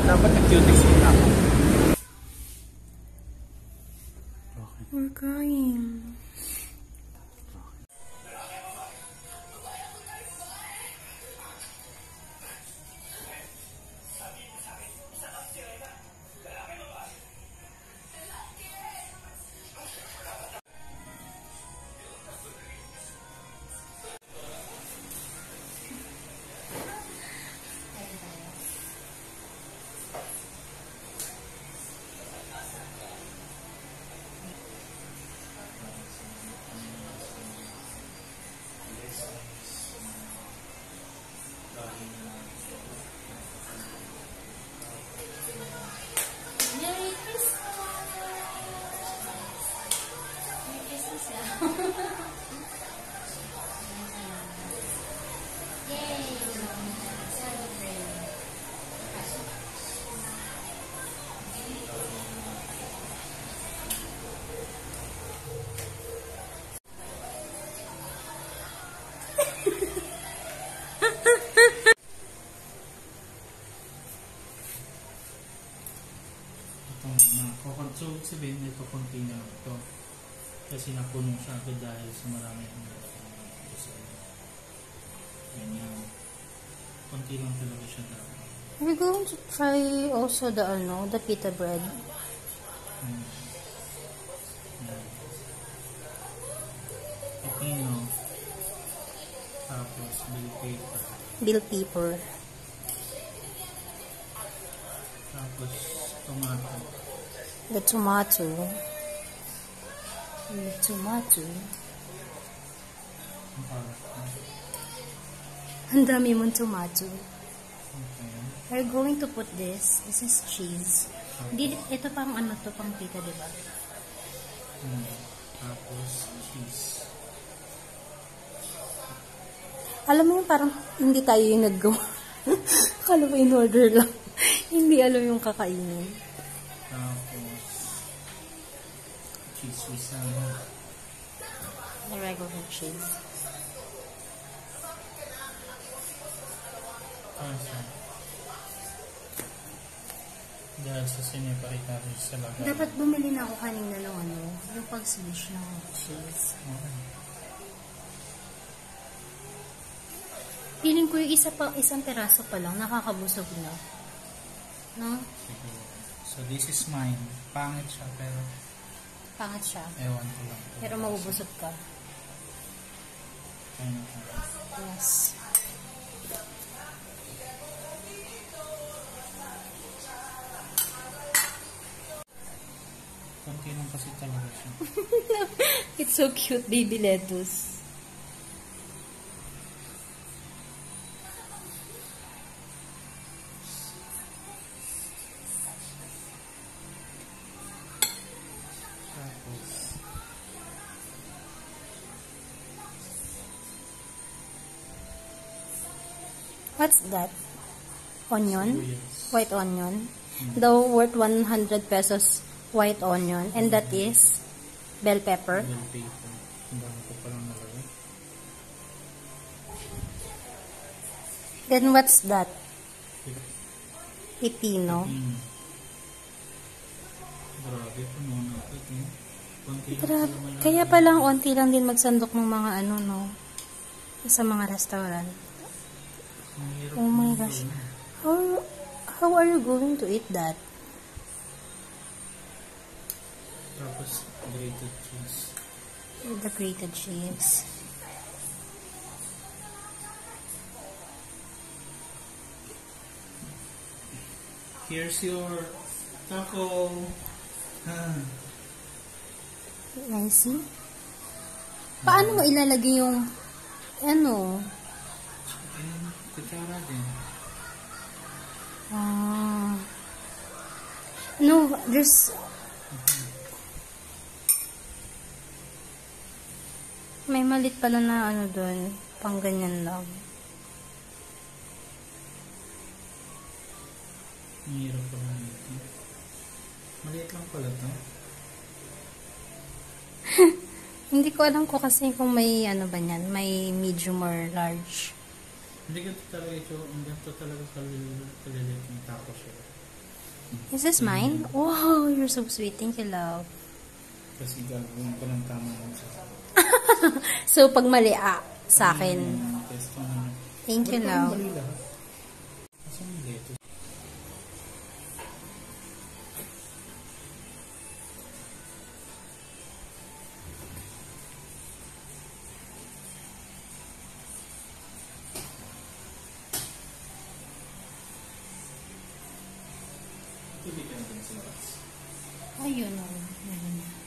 Dapat nag-cutex muna ako. We're crying. So, sabihin ito, konti na ito. Kasi napuno siya agad dahil sa marami ang ganyan. Konti lang talaga siya dapat. We're going to try also the pita bread. Pepino. Tapos, bell pepper. Bell pepper. Tapos, tomato. The tomato. The tomato. Ang dami mong tomato. Okay. We're going to put this. This is cheese. Ito pang pang pita, diba? Tapos, cheese. Alam mo yung parang hindi tayo yung nag-gawa. Akala mo in order lang. Hindi alam yung kakainin. Tapos, cheese with the regular cheese. Dahil sa sinipakit natin sa lagay. Dapat bumili na ako kanina ng yung pag-swish ng cheese. Feeling ko yung isang peraso pa lang, nakakabusog na. No? So, this is mine. Pangit siya, pero... Pangit siya. Ewan ko lang. Pero mabubusog ka. Yes. Konti lang kasi talaga siya. It's so cute, baby lettuce. What's that? Onion? Yes. White onion? The worth 100 pesos white onion. And that is bell pepper. Bell pepper. Ang dami ko palang nalagay. Then what's that? Pepino. Grabe, puno na ito. Grabe. Kaya palang onti lang din magsandok ng mga sa mga restaurant. Oh my gosh. How are you going to eat that? Tapos, grated cheese. The grated cheese. Here's your taco. I see. Paano mo ilalagay yung Kutsara din. No, there's... May malit pala na doon. Pang ganyan lang. Mahirap pala nito. Maliit lang pala ito. Hindi ko alam ko kasi kung may ba niyan. May medium or large. Hindi ganito talaga ito. Ang ganito talaga kaliliit ng taco siya. Is this mine? Wow, you're so sweet. Thank you, love. Kasi gagawin ko ng tama lang siya. So, pag mali, sa akin. Testing na. Thank you, Ba't love. parang mali lahat? Asan yung lettuce? Hindi ka na din sa labas. Ayun, oh. Ayun.